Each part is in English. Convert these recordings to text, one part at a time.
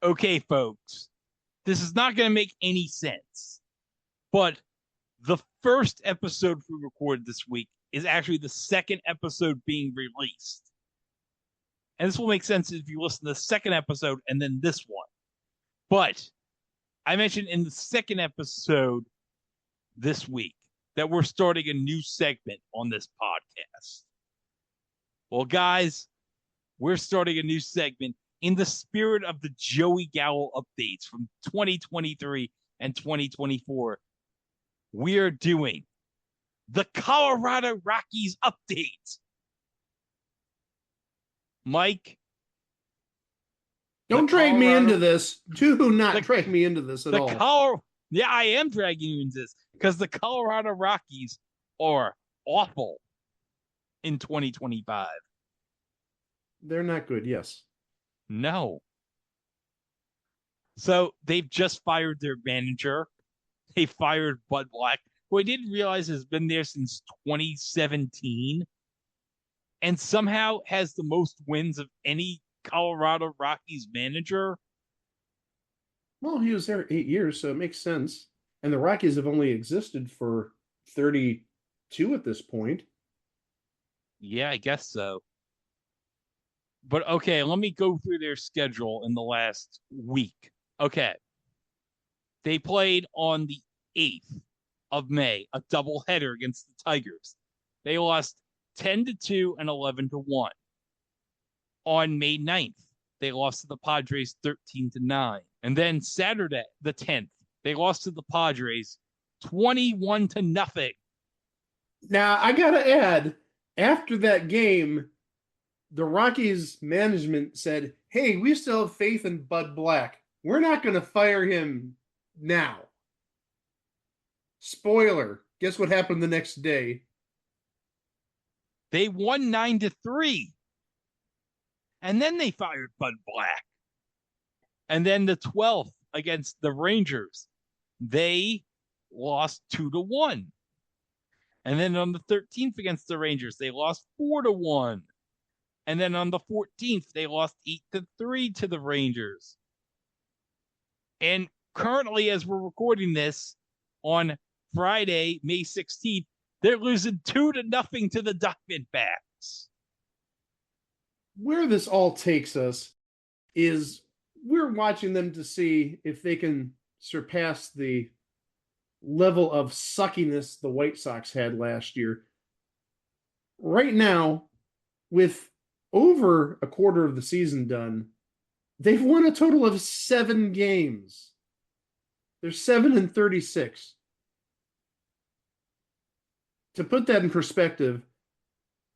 Okay, folks, this is not going to make any sense, but the first episode we recorded this week is actually the second episode being released. And this will make sense if you listen to the second episode and then this one. But I mentioned in the second episode this week that we're starting a new segment on this podcast. Well, guys, we're starting a new segment in the spirit of the Joey Gallo updates from 2023 and 2024. We are doing the Colorado Rockies update. Mike, don't drag me into this. Do not drag me into this at all. Yeah, I am dragging you into this because the Colorado Rockies are awful in 2025. They're not good, yes. No. So they've just fired their manager. They fired Bud Black, who I didn't realize has been there since 2017 and somehow has the most wins of any Colorado Rockies manager. Well, he was there 8 years, so it makes sense. And the Rockies have only existed for 32 at this point. Yeah, I guess so. But okay, let me go through their schedule in the last week. Okay. They played on the 8th of May, a doubleheader against the Tigers. They lost 10-2 and 11-1. On May 9th, they lost to the Padres 13-9. And then Saturday, the 10th, they lost to the Padres 21-0. Now, I got to add, after that game, the Rockies management said, hey, we still have faith in Bud Black. We're not going to fire him now. Spoiler, guess what happened the next day? They won 9-3. And then they fired Bud Black. And then the 12th against the Rangers, they lost 2-1. And then on the 13th against the Rangers, they lost 4-1. And then on the 14th, they lost 8-3 to the Rangers. And currently, as we're recording this on Friday, May 16th, they're losing 2-0 to the Diamondbacks. Where this all takes us is we're watching them to see if they can surpass the level of suckiness the White Sox had last year. Right now, with over a quarter of the season done, they've won a total of 7 games. They're 7-36. To put that in perspective,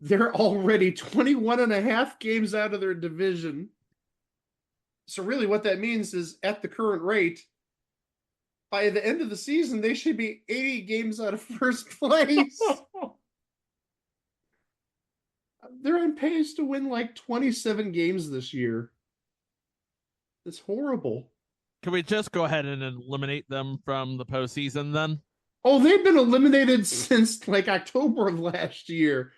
they're already 21 and a half games out of their division. So really what that means is at the current rate, by the end of the season, they should be 80 games out of first place. They're on pace to win like 27 games this year. It's horrible. Can we just go ahead and eliminate them from the postseason then? Oh, they've been eliminated since like October of last year.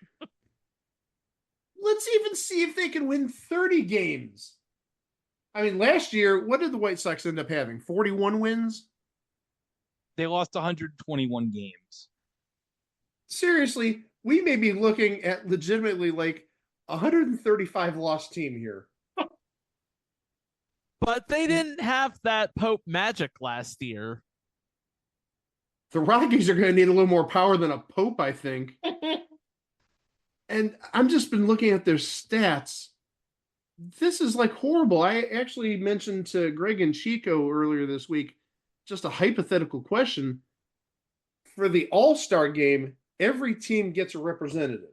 Let's even see if they can win 30 games. I mean, last year, what did the White Sox end up having? 41 wins? They lost 121 games. Seriously, we may be looking at legitimately like 135 loss team here. But they didn't have that Pope magic last year. The Rockies are going to need a little more power than a Pope, I think. And I've just been looking at their stats. This is like horrible. I actually mentioned to Greg and Chico earlier this week just a hypothetical question. For the All-Star game, every team gets a representative.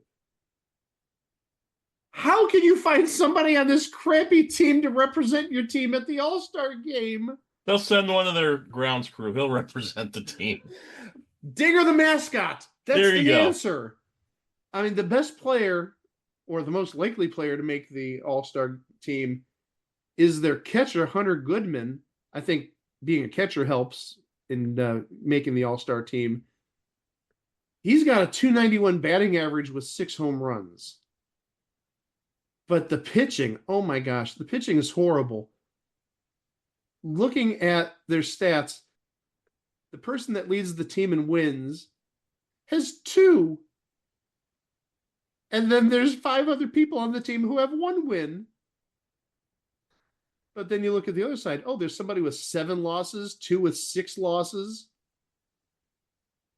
How can you find somebody on this crappy team to represent your team at the All-Star game? They'll send one of their grounds crew. He'll represent the team. Dinger the mascot. That's the go. answer. I mean, the best player or the most likely player to make the All-Star team is their catcher, Hunter Goodman. I think being a catcher helps in making the All-Star team. He's got a .291 batting average with 6 home runs. But the pitching, oh my gosh, the pitching is horrible. looking at their stats, the person that leads the team and wins has 2. And then there's 5 other people on the team who have 1 win. But then you look at the other side. Oh, there's somebody with 7 losses, 2 with 6 losses.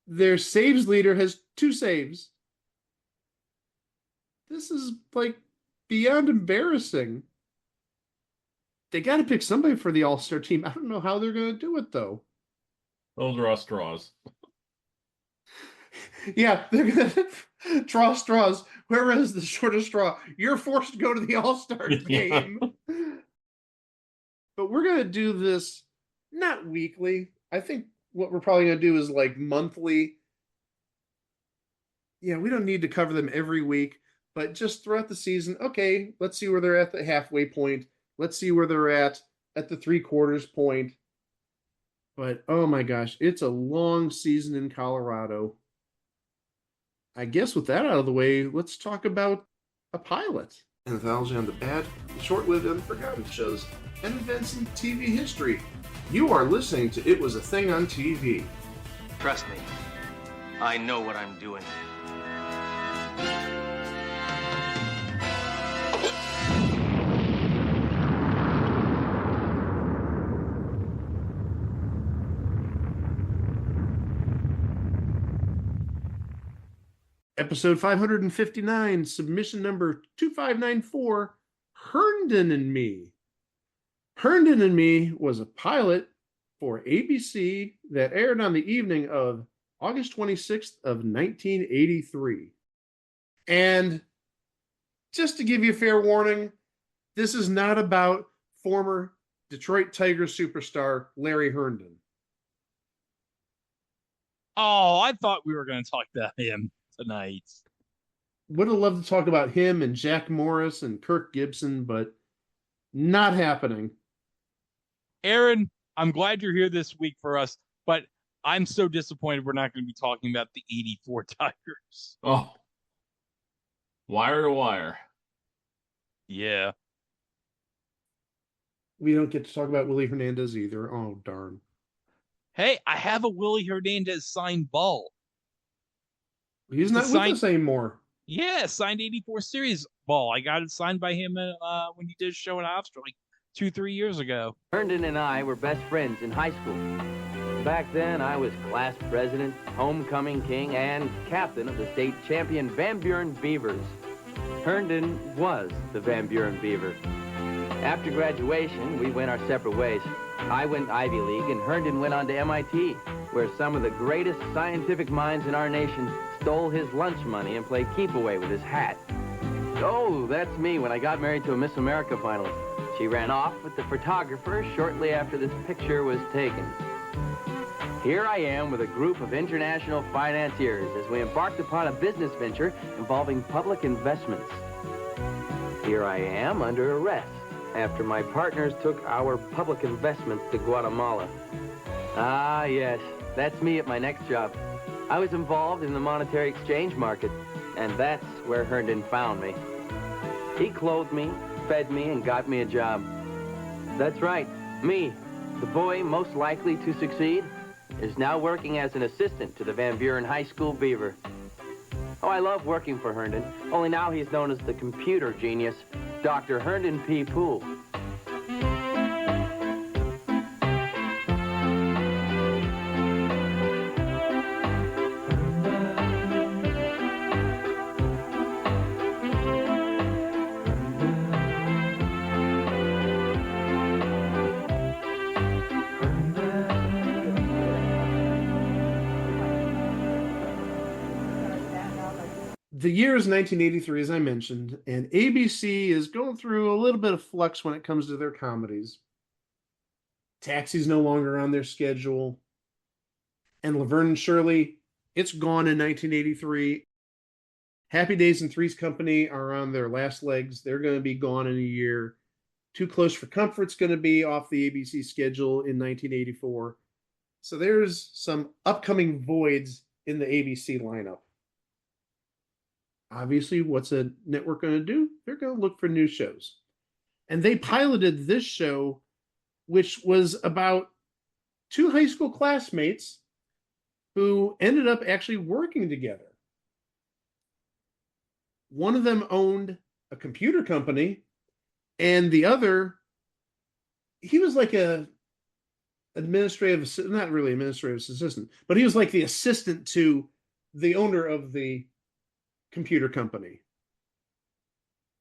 Their saves leader has 2 saves. This is like beyond embarrassing. They got to pick somebody for the All-Star team. I don't know how they're going to do it, though. Those are all straws. Yeah, they're going to draw straws. Whoever has the shortest straw, you're forced to go to the All-Star game. But we're going to do this not weekly. I think what we're probably going to do is like monthly. Yeah, we don't need to cover them every week, but just throughout the season, okay, let's see where they're at the halfway point. Let's see where they're at the 3/4 point. But oh my gosh, it's a long season in Colorado. I guess with that out of the way, let's talk about a pilot. Anthology on the bad, short-lived, and forgotten shows and events in TV history. You are listening to It Was a Thing on TV. Trust me, I know what I'm doing. Episode 559, submission number 2594, Herndon and Me. Herndon and Me was a pilot for ABC that aired on the evening of August 26th of 1983. And just to give you a fair warning, this is not about former Detroit Tigers superstar Larry Herndon. Oh, I thought we were going to talk about him tonight. Would have loved to talk about him and Jack Morris and Kirk Gibson, but not happening. Aaron, I'm glad you're here this week for us, but I'm so disappointed we're not going to be talking about the 84 Tigers. Oh. Wire to wire. Yeah. We don't get to talk about Willie Hernandez either. Oh, darn. Hey, I have a Willie Hernandez signed ball. He's not with us anymore. Yeah, signed 84 series ball. I got it signed by him when he did a show in Hofstra like 2-3 years ago. Herndon and I were best friends in high school. Back then, I was class president, homecoming king, and captain of the state champion Van Buren Beavers. Herndon was the Van Buren Beaver. After graduation, we went our separate ways. I went Ivy League, and Herndon went on to MIT, where some of the greatest scientific minds in our nation stole his lunch money and played keep-away with his hat. Oh, that's me when I got married to a Miss America finalist. She ran off with the photographer shortly after this picture was taken. Here I am with a group of international financiers as we embarked upon a business venture involving public investments. Here I am under arrest after my partners took our public investments to Guatemala. Ah, yes, that's me at my next job. I was involved in the monetary exchange market, and that's where Herndon found me. He clothed me, fed me, and got me a job. That's right, me, the boy most likely to succeed, is now working as an assistant to the Van Buren High School Beaver. Oh, I love working for Herndon, only now he's known as the computer genius, Dr. Herndon P. Poole. The year is 1983, as I mentioned, and ABC is going through a little bit of flux when it comes to their comedies. Taxi's no longer on their schedule. And Laverne and Shirley, it's gone in 1983. Happy Days and Three's Company are on their last legs. They're going to be gone in a year. Too Close for Comfort's going to be off the ABC schedule in 1984. So there's some upcoming voids in the ABC lineup. Obviously, what's a network going to do? They're going to look for new shows. And they piloted this show which was about two high school classmates who ended up actually working together. One of them owned a computer company, and the other, he was like a not really administrative assistant, but he was like the assistant to the owner of the computer company.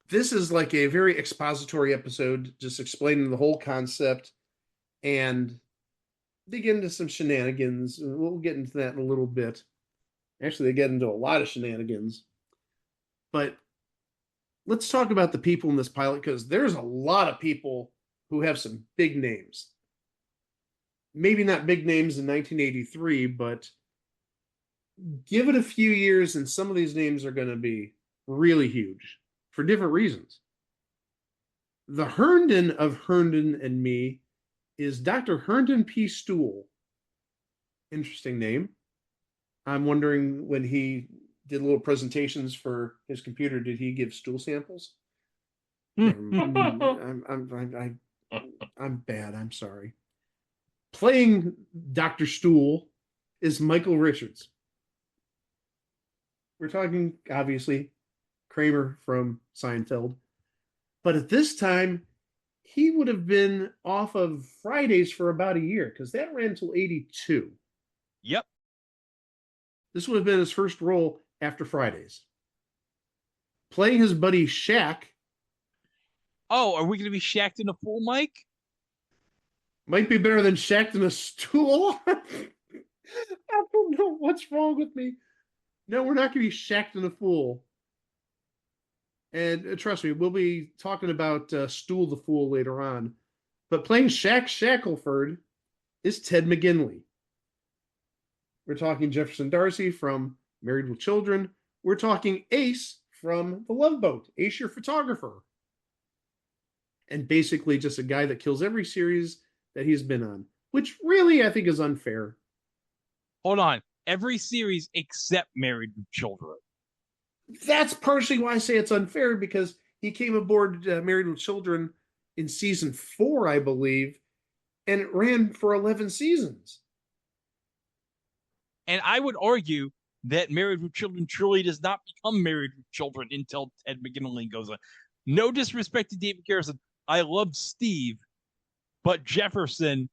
This is like a very expository episode, just explaining the whole concept, and they get into some shenanigans. We'll get into that in a little bit. Actually, they get into a lot of shenanigans. But let's talk about the people in this pilot, because there's a lot of people who have some big names. Maybe not big names in 1983, but give it a few years and some of these names are going to be really huge for different reasons. The Herndon of Herndon and Me is Dr. Herndon P. Stool. Interesting name. I'm wondering, when he did little presentations for his computer, did he give stool samples? I'm bad. I'm sorry. Playing Dr. Stool is Michael Richards. We're talking, obviously, Kramer from Seinfeld. But at this time, he would have been off of Fridays for about a year, because that ran until 82. Yep. This would have been his first role after Fridays. Playing his buddy Shaq. Oh, are we going to be shacked in a full mic? Might be better than shacked in a stool. I don't know what's wrong with me. No, we're not going to be shacked in a fool. And trust me, we'll be talking about Stool the Fool later on. But playing Shaq Shackelford is Ted McGinley. We're talking Jefferson Darcy from Married with Children. We're talking Ace from The Love Boat. Ace, your photographer. And basically just a guy that kills every series that he's been on, which really I think is unfair. Hold on. Every series except Married with Children. That's partially why I say it's unfair, because he came aboard Married with Children in season 4, I believe, and it ran for 11 seasons. And I would argue that Married with Children truly does not become Married with Children until Ted McGinley goes on. No disrespect to David Garrison. I love Steve, but Jefferson,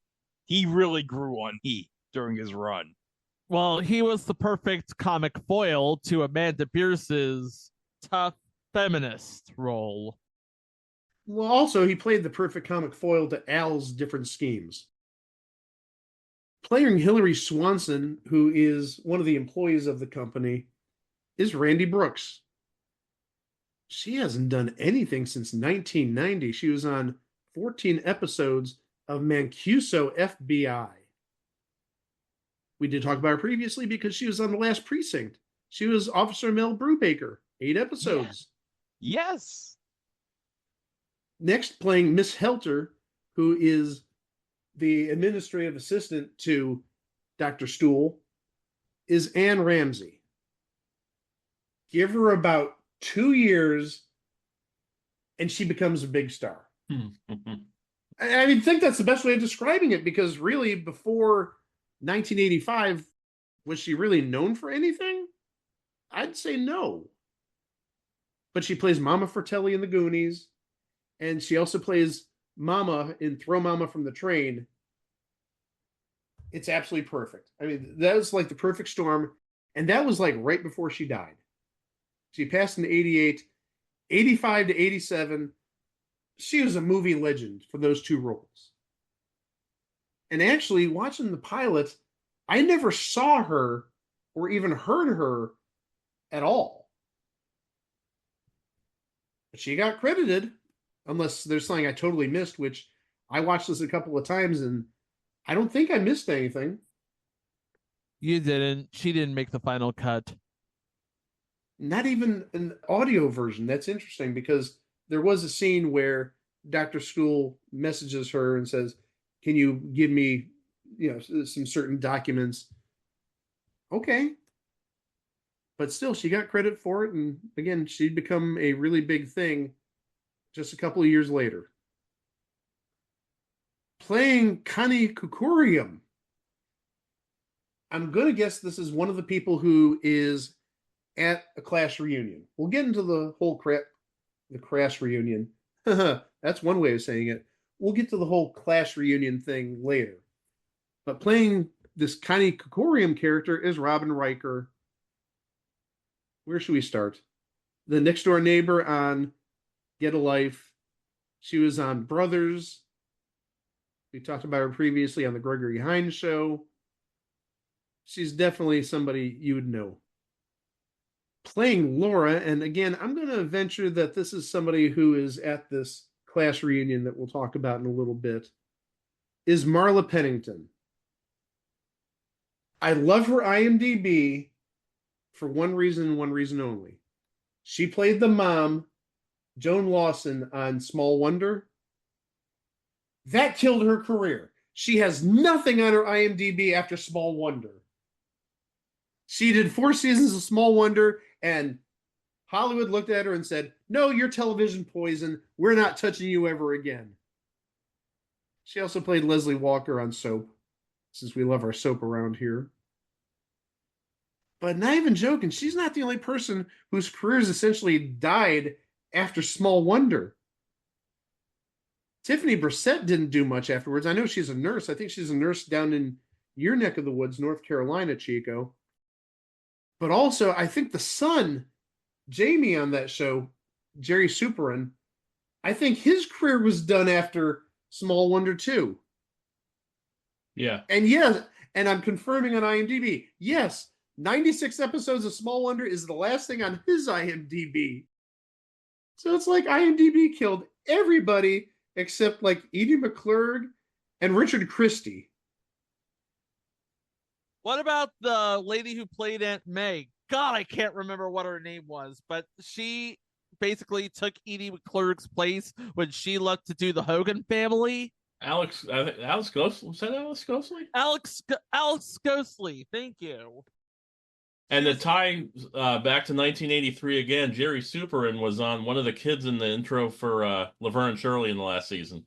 he really grew on heat during his run. Well, he was the perfect comic foil to Amanda Bierce's tough feminist role. Well, also, he played the perfect comic foil to Al's different schemes. Playing Hillary Swanson, who is one of the employees of the company, is Randy Brooks. She hasn't done anything since 1990. She was on 14 episodes of Mancuso FBI. We did talk about her previously because she was on The Last Precinct. She was Officer Mel Brubaker, 8 episodes. Yes. Next, playing Miss Helter, who is the administrative assistant to Dr. Stool, is Ann Ramsey. Give her about 2 years, and she becomes a big star. I think that's the best way of describing it, because really, before 1985, was she really known for anything? I'd say no. But she plays Mama Fratelli in The Goonies, and she also plays Mama in Throw Mama from the Train. It's absolutely perfect. I mean, that was like the perfect storm, and that was like right before she died. She passed in 88, 85 to 87. She was a movie legend for those 2 roles. And actually, watching the pilot, I never saw her or even heard her at all. But she got credited, unless there's something I totally missed, which I watched this a couple of times, and I don't think I missed anything. You didn't. She didn't make the final cut. Not even an audio version. That's interesting, because there was a scene where Dr. Stool messages her and says, "Can you give me, some certain documents?" Okay. But still, she got credit for it. And again, she'd become a really big thing just a couple of years later. Playing Connie Kukurium. I'm going to guess this is one of the people who is at a class reunion. We'll get into the whole the class reunion. That's one way of saying it. We'll get to the whole class reunion thing later. But playing this Connie Kukurium character is Robin Riker. Where should we start? The next door neighbor on Get a Life. She was on Brothers. We talked about her previously on the Gregory Hines show. She's definitely somebody you would know. Playing Laura, and again, I'm going to venture that this is somebody who is at this class reunion that we'll talk about in a little bit, is Marla Pennington. I love her IMDb for one reason and one reason only. She played the mom, Joan Lawson, on Small Wonder. That killed her career. She has nothing on her IMDb after Small Wonder. She did 4 seasons of Small Wonder, and Hollywood looked at her and said, "No, you're television poison. We're not touching you ever again." She also played Leslie Walker on Soap, since we love our soap around here. But not even joking, she's not the only person whose careers essentially died after Small Wonder. Tiffany Brissett didn't do much afterwards. I know she's a nurse. I think she's a nurse down in your neck of the woods, North Carolina, Chico. But also, I think the son, Jamie, on that show, Jerry Superin, I think his career was done after Small Wonder 2. Yeah. And yes, and I'm confirming on IMDb, yes, 96 episodes of Small Wonder is the last thing on his IMDb. So it's like IMDb killed everybody except like Edie McClurg and Richard Christie. What about the lady who played Aunt May? God, I can't remember what her name was, but she basically took Edie McClurg's place when she left to do the Hogan Family. Alex Ghostley. Was that Alex Ghostley? Alex Ghostley. Thank you. And the tie back to 1983 again, Jerry Superin was on one of the kids in the intro for Laverne and Shirley in the last season.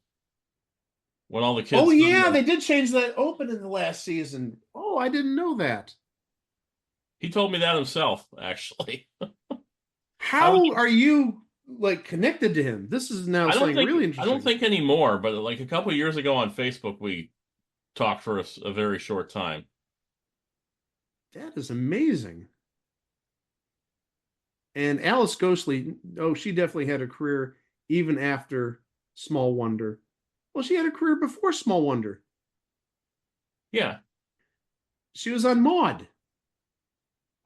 When all the kids. Oh, yeah, they did change that open in the last season. Oh, I didn't know that. He told me that himself, actually. How are you like connected to him? This is now something really interesting. I don't think anymore, but like a couple of years ago on Facebook, we talked for a very short time. That is amazing. And Alice Ghostley, she definitely had a career even after Small Wonder. Well, she had a career before Small Wonder. Yeah. She was on Maude.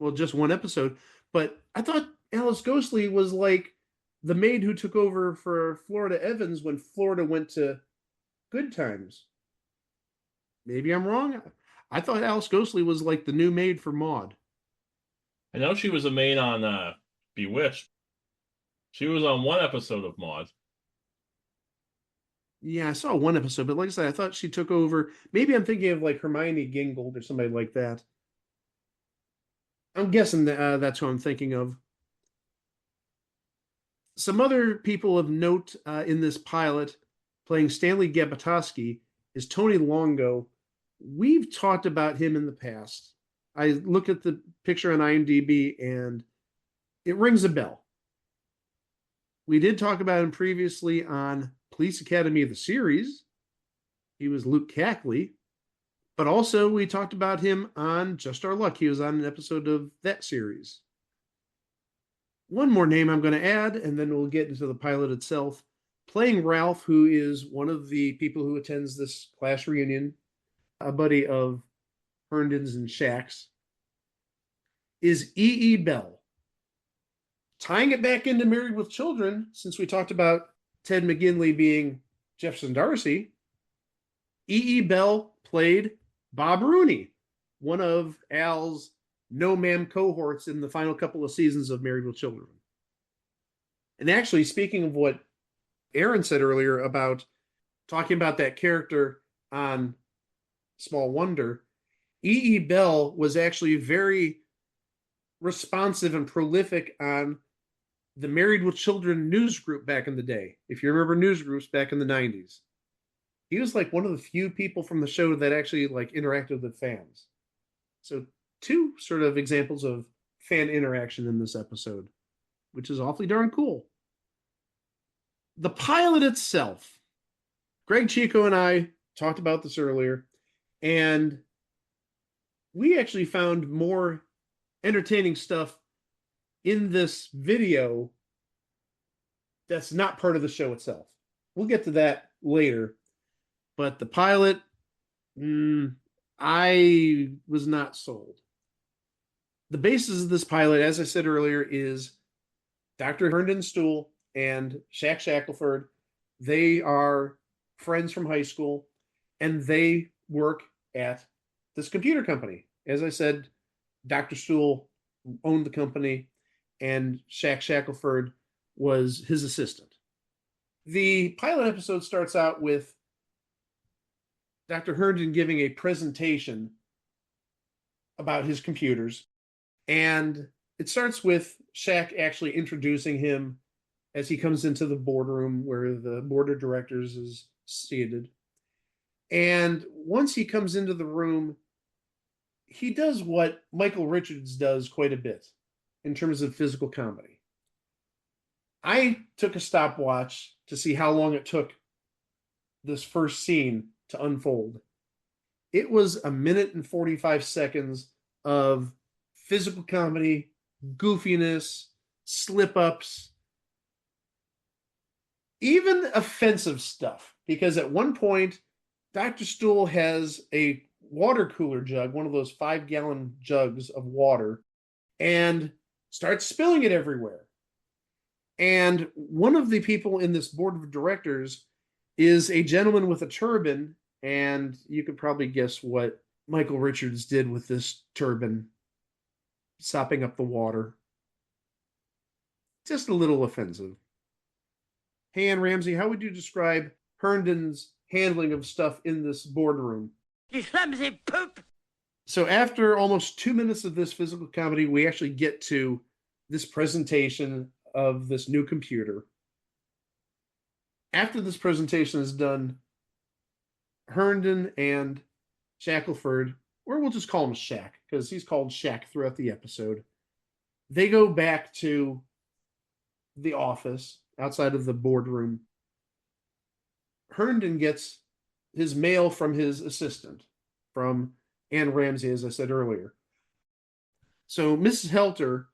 Well, just one episode. But I thought Alice Ghostley was like the maid who took over for Florida Evans when Florida went to Good Times. Maybe I'm wrong. I thought Alice Ghostley was like the new maid for Maude. I know she was a maid on Bewitched. She was on one episode of Maude. Yeah, I saw one episode, but like I said, I thought she took over. Maybe I'm thinking of like Hermione Gingold or somebody like that. I'm guessing that's who I'm thinking of. Some other people of note in this pilot playing Stanley Gabatoski is Tony Longo. We've talked about him in the past. I looked at the picture on IMDb and it rings a bell. We did talk about him previously on Police Academy of the series. He was Luke Cackley. But also we talked about him on Just Our Luck. He was on an episode of that series. One more name I'm going to add, and then we'll get into the pilot itself. Playing Ralph, who is one of the people who attends this class reunion, a buddy of Herndon's and Shaq's, is E.E. Bell. Tying it back into Married with Children, since we talked about Ted McGinley being Jefferson Darcy, E.E. Bell played Bob Rooney, one of Al's No Ma'am cohorts in the final couple of seasons of Married with Children. And actually, speaking of what Aaron said earlier about talking about that character on Small Wonder, E.E. Bell was actually very responsive and prolific on the Married with Children news group back in the day. If you remember news groups back in the 90s. He was like one of the few people from the show that actually like interacted with fans. So two sort of examples of fan interaction in this episode, which is awfully darn cool. The pilot itself, Greg Chico and I talked about this earlier, and we actually found more entertaining stuff in this video that's not part of the show itself. We'll get to that later. But the pilot, I was not sold. The basis of this pilot, as I said earlier, is Dr. Herndon Stool and Shaq Shackelford. They are friends from high school, and they work at this computer company. As I said, Dr. Stool owned the company, and Shaq Shackelford was his assistant. The pilot episode starts out with Dr. Herndon giving a presentation about his computers, and it starts with Shaq actually introducing him as he comes into the boardroom where the board of directors is seated. And once he comes into the room, he does what Michael Richards does quite a bit in terms of physical comedy. I took a stopwatch to see how long it took this first scene to unfold. It was 1 minute and 45 seconds of physical comedy, goofiness, slip-ups, even offensive stuff. Because at one point, Dr. Stool has a water cooler jug, one of those 5-gallon jugs of water, and starts spilling it everywhere. And one of the people in this board of directors is a gentleman with a turban, and you could probably guess what Michael Richards did with this turban, sopping up the water. Just a little offensive. Hey, Ann Ramsey, how would you describe Herndon's handling of stuff in this boardroom? You clumsy poop! So after almost 2 minutes of this physical comedy, we actually get to this presentation of this new computer. After this presentation is done, Herndon and Shackelford, or we'll just call him Shaq, because he's called Shaq throughout the episode, they go back to the office outside of the boardroom. Herndon gets his mail from his assistant, from Ann Ramsey, as I said earlier. So Mrs. Helter,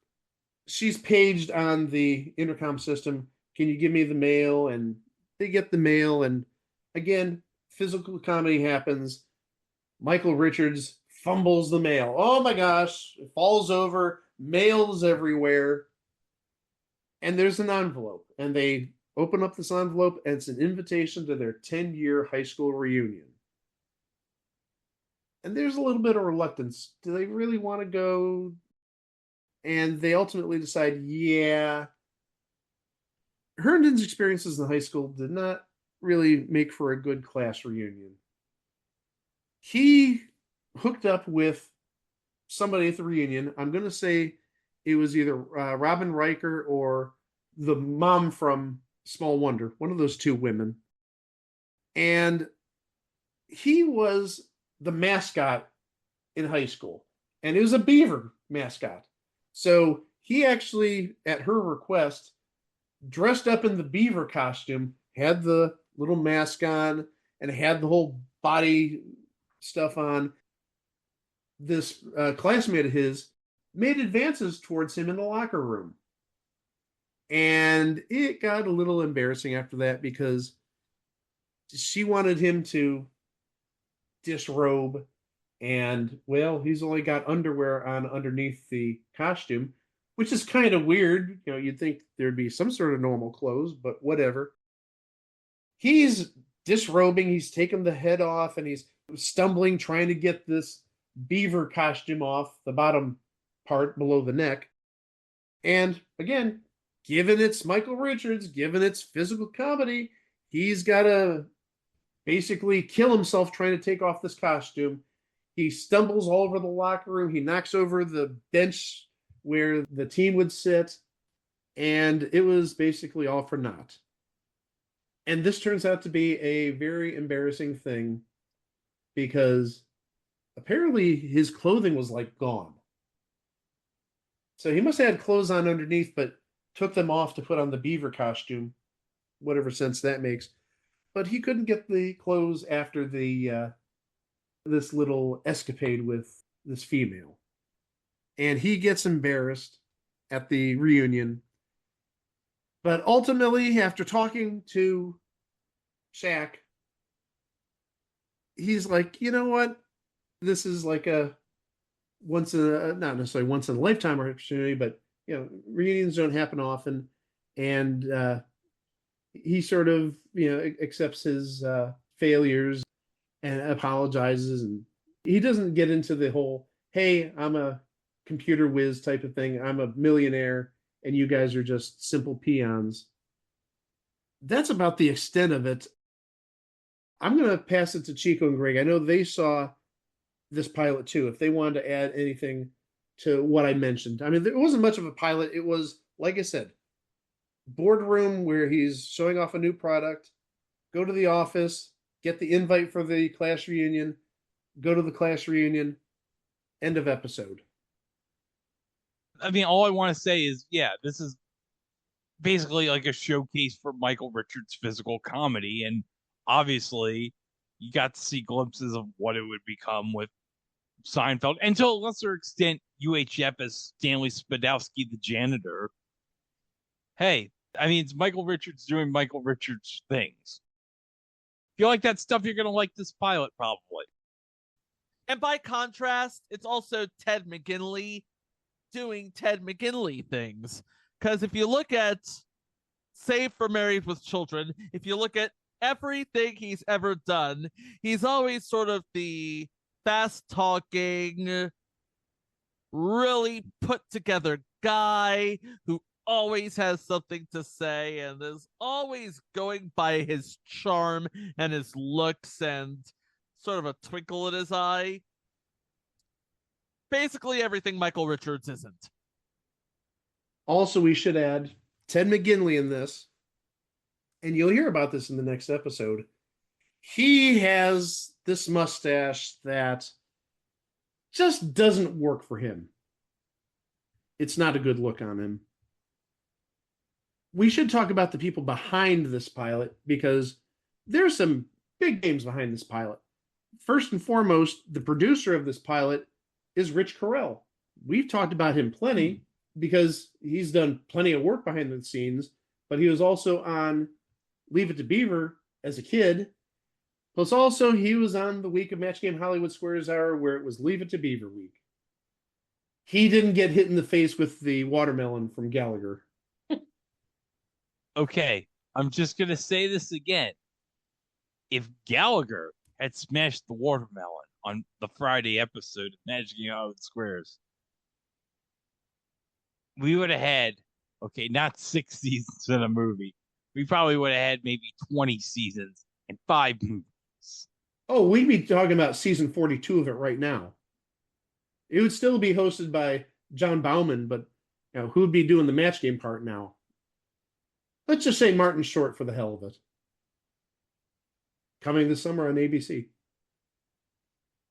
she's paged on the intercom system, can you give me the mail? And they get the mail, and again, physical comedy happens. Michael Richards fumbles the mail. Oh my gosh, it falls over, mail's everywhere. And there's an envelope, and they open up this envelope, and it's an invitation to their 10-year high school reunion. And there's a little bit of reluctance. Do they really want to go? And they ultimately decide, yeah. Herndon's experiences in high school did not really make for a good class reunion. He hooked up with somebody at the reunion. I'm going to say it was either Robin Riker or the mom from Small Wonder, one of those two women. And he was the mascot in high school. And it was a beaver mascot. So he actually, at her request, dressed up in the beaver costume, had the little mask on, and had the whole body stuff on. This classmate of his made advances towards him in the locker room. And it got a little embarrassing after that because she wanted him to disrobe. And, well, he's only got underwear on underneath the costume, which is kind of weird. You know, you'd think there'd be some sort of normal clothes, but whatever. He's disrobing. He's taking the head off, and he's stumbling, trying to get this beaver costume off the bottom part below the neck. And, again, given it's Michael Richards, given it's physical comedy, he's got to basically kill himself trying to take off this costume. He stumbles all over the locker room. He knocks over the bench where the team would sit. And it was basically all for naught. And this turns out to be a very embarrassing thing because apparently his clothing was like gone. So he must have had clothes on underneath, but took them off to put on the beaver costume, whatever sense that makes. But he couldn't get the clothes after the this little escapade with this female. And he gets embarrassed at the reunion. But ultimately, after talking to Shaq, he's like, you know what? This is like a not necessarily once in a lifetime opportunity, but reunions don't happen often. And he sort of, accepts his failures and apologizes. And he doesn't get into the whole, hey, I'm a computer whiz type of thing. I'm a millionaire and you guys are just simple peons. That's about the extent of it. I'm going to pass it to Chico and Greg. I know they saw this pilot too, if they wanted to add anything to what I mentioned. I mean, there wasn't much of a pilot. It was, like I said, boardroom where he's showing off a new product, go to the office, get the invite for the class reunion, go to the class reunion, end of episode. I mean, all I want to say is, yeah, this is basically like a showcase for Michael Richards' physical comedy. And obviously, you got to see glimpses of what it would become with Seinfeld, and to a lesser extent, UHF as Stanley Spadowski, the janitor. Hey, I mean, it's Michael Richards doing Michael Richards things. If you like that stuff, you're going to like this pilot, probably. And by contrast, it's also Ted McGinley doing Ted McGinley things. Because if you look at Save for Married with Children, if you look at everything he's ever done, he's always sort of the fast talking, really put together guy who always has something to say and is always going by his charm and his looks and sort of a twinkle in his eye. Basically everything Michael Richards isn't. Also, we should add Ted McGinley in this, and you'll hear about this in the next episode. He has this mustache that just doesn't work for him. It's not a good look on him. We should talk about the people behind this pilot because there's some big names behind this pilot. First and foremost, the producer of this pilot is Rich Carell. We've talked about him plenty because he's done plenty of work behind the scenes, but he was also on Leave It to Beaver as a kid. Plus, also, he was on the week of Match Game Hollywood Squares Hour where it was Leave It to Beaver week. He didn't get hit in the face with the watermelon from Gallagher. Okay, I'm just going to say this again. If Gallagher had smashed the watermelon on the Friday episode of Magic Game Hollywood Squares, we would have had, okay, not 6 seasons in a movie. We probably would have had maybe 20 seasons and 5 movies. Oh, we'd be talking about season 42 of it right now. It would still be hosted by John Bauman, but who would be doing the match game part now? Let's just say Martin Short for the hell of it. Coming this summer on ABC.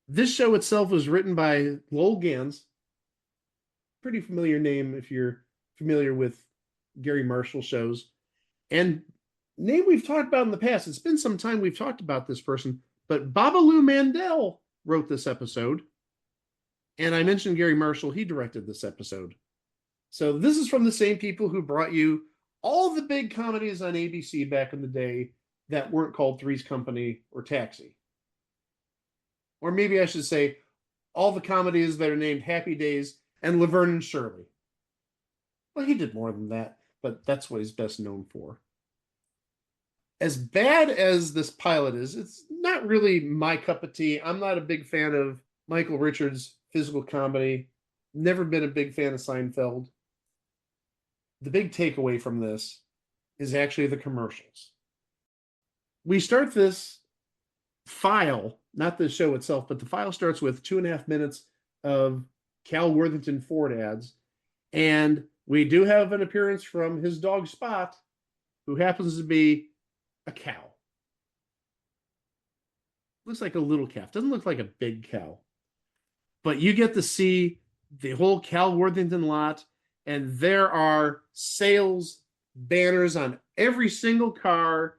This show itself was written by Lowell Gans. Pretty familiar name if you're familiar with Garry Marshall shows. And name we've talked about in the past. It's been some time we've talked about this person, but Babaloo Mandel wrote this episode. And I mentioned Garry Marshall. He directed this episode. So this is from the same people who brought you all the big comedies on ABC back in the day that weren't called Three's Company or Taxi. Or maybe I should say all the comedies that are named Happy Days and Laverne and Shirley. Well, he did more than that, but that's what he's best known for. As bad as this pilot is, it's not really my cup of tea. I'm not a big fan of Michael Richards' physical comedy. Never been a big fan of Seinfeld. The big takeaway from this is actually the commercials. We start this file, not the show itself, but the file starts with 2.5 minutes of Cal Worthington Ford ads. And we do have an appearance from his dog Spot, who happens to be a cow. Looks like a little calf. Doesn't look like a big cow. But you get to see the whole Cal Worthington lot, and there are sales banners on every single car,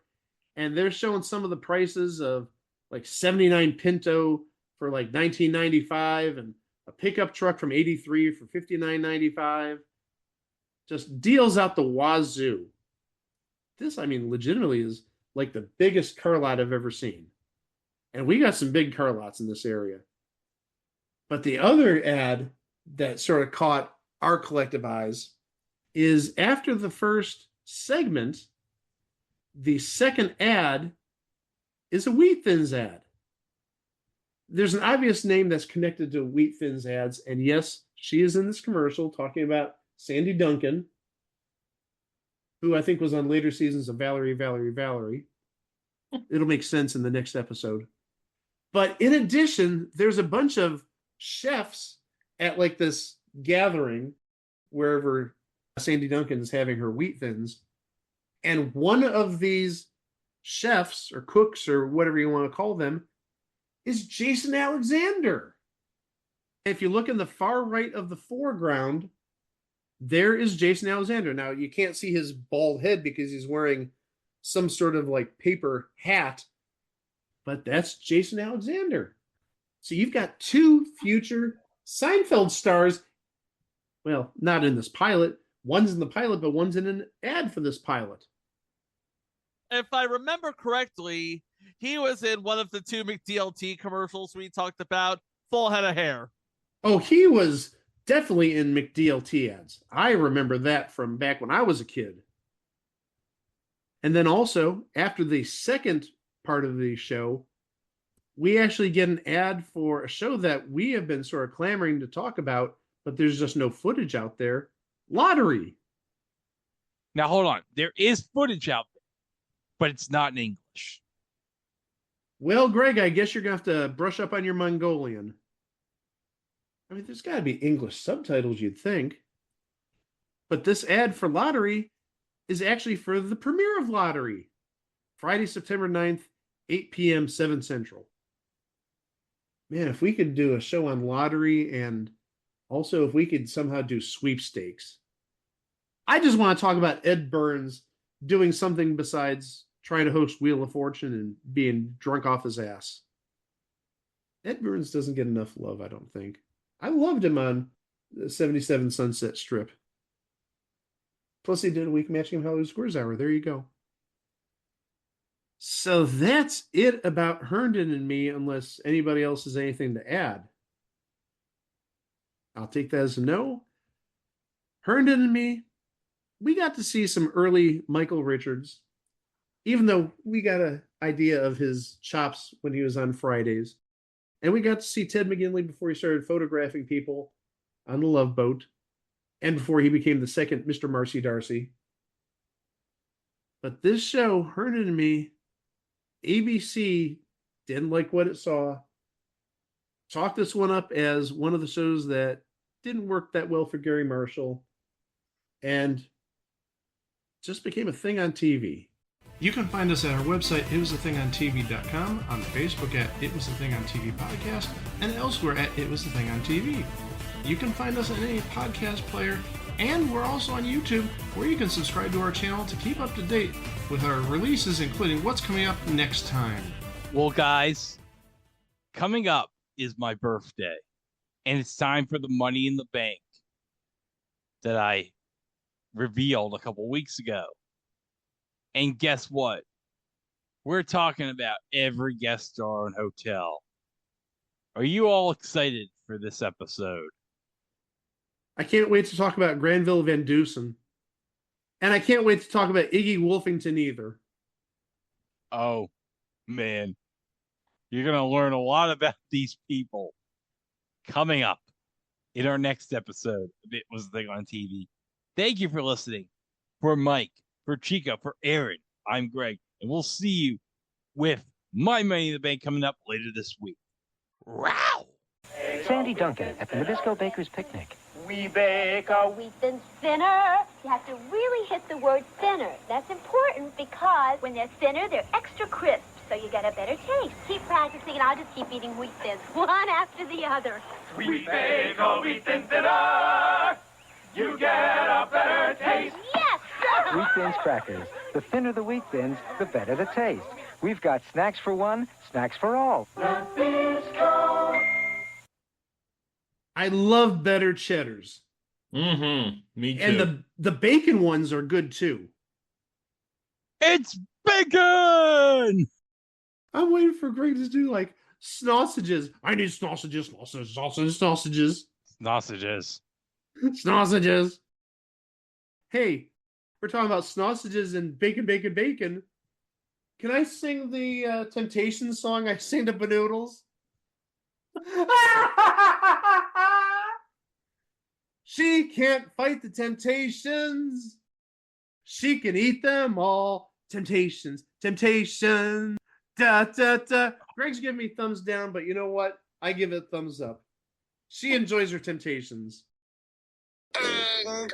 and they're showing some of the prices of like 79 Pinto for like 1995 and a pickup truck from 83 for 59.95. Just deals out the wazoo. This, I mean, legitimately is like the biggest car lot I've ever seen. And we got some big car lots in this area. But the other ad that sort of caught our collective eyes is after the first segment, the second ad is a Wheat Thins ad. There's an obvious name that's connected to Wheat Thins ads, and yes, she is in this commercial talking about Sandy Duncan, who I think was on later seasons of Valerie. It'll make sense in the next episode. But in addition, there's a bunch of chefs at like this gathering wherever Sandy Duncan is having her Wheat Thins. And one of these chefs or cooks or whatever you want to call them is Jason Alexander. If you look in the far right of the foreground, there is Jason Alexander. Now, you can't see his bald head because he's wearing some sort of like paper hat, but that's Jason Alexander. So you've got two future Seinfeld stars. Well, not in this pilot. One's in the pilot, but one's in an ad for this pilot. If I remember correctly, he was in one of the two McDLT commercials we talked about, full head of hair. Oh, he was definitely in McDLT ads. I remember that from back when I was a kid. And then also, after the second part of the show, we actually get an ad for a show that we have been sort of clamoring to talk about, but there's just no footage out there. Lottery. Now, hold on. There is footage out there, but it's not in English. Well, Greg, I guess you're going to have to brush up on your Mongolian. I mean, there's got to be English subtitles, you'd think. But this ad for Lottery is actually for the premiere of Lottery. Friday, September 9th, 8 p.m., 7 Central. Man, if we could do a show on Lottery and also if we could somehow do sweepstakes. I just want to talk about Ed Burns doing something besides trying to host Wheel of Fortune and being drunk off his ass. Ed Burns doesn't get enough love, I don't think. I loved him on the 77 Sunset Strip. Plus, he did a week matching him Hollywood Squares Hour. There you go. So that's it about Herndon and me, unless anybody else has anything to add. I'll take that as a no. Herndon and me, we got to see some early Michael Richards, even though we got an idea of his chops when he was on Fridays. And we got to see Ted McGinley before he started photographing people on the Love Boat and before he became the second Mr. Marcy Darcy. But this show, Herndon and me, ABC didn't like what it saw. Chalked this one up as one of the shows that didn't work that well for Garry Marshall and just became a thing on TV. You can find us at our website, itwasathingontv.com, on Facebook at It Was a Thing on TV podcast, and elsewhere at It Was a Thing on TV. You can find us on any podcast player, and we're also on YouTube, where you can subscribe to our channel to keep up to date with our releases, including what's coming up next time. Well, guys, coming up is my birthday, and it's time for the Money in the Bank that I revealed a couple weeks ago. And guess what? We're talking about every guest star and hotel. Are you all excited for this episode? I can't wait to talk about Granville Van Dusen. And I can't wait to talk about Iggy Wolfington either. Oh, man. You're going to learn a lot about these people coming up in our next episode of It Was a Thing on TV. Thank you for listening. For Mike, for Chica, for Aaron, I'm Greg. And we'll see you with my Money in the Bank coming up later this week. Wow! Sandy Duncan at the Nabisco Baker's picnic. We bake our wheat thins thinner. You have to really hit the word thinner. That's important because when they're thinner, they're extra crisp, so you get a better taste. Keep practicing, and I'll just keep eating wheat thins, one after the other. We bake our wheat thins thinner. You get a better taste. Yes! Wheat Thins crackers. The thinner the wheat thins, the better the taste. We've got snacks for one, snacks for all. I love better cheddars. Mm-hmm. Me too. And the bacon ones are good too. It's bacon! I'm waiting for Greg to do like sausages. I need sausages, sausages, sausages, sausages. Sausages. Sausages. Hey, we're talking about sausages and bacon, bacon, bacon. Can I sing the Temptations song I sang to Banoodles? She can't fight the temptations. She can eat them all. Temptations, temptations. Da, da, da. Greg's giving me thumbs down, but you know what? I give it thumbs up. She enjoys her temptations. And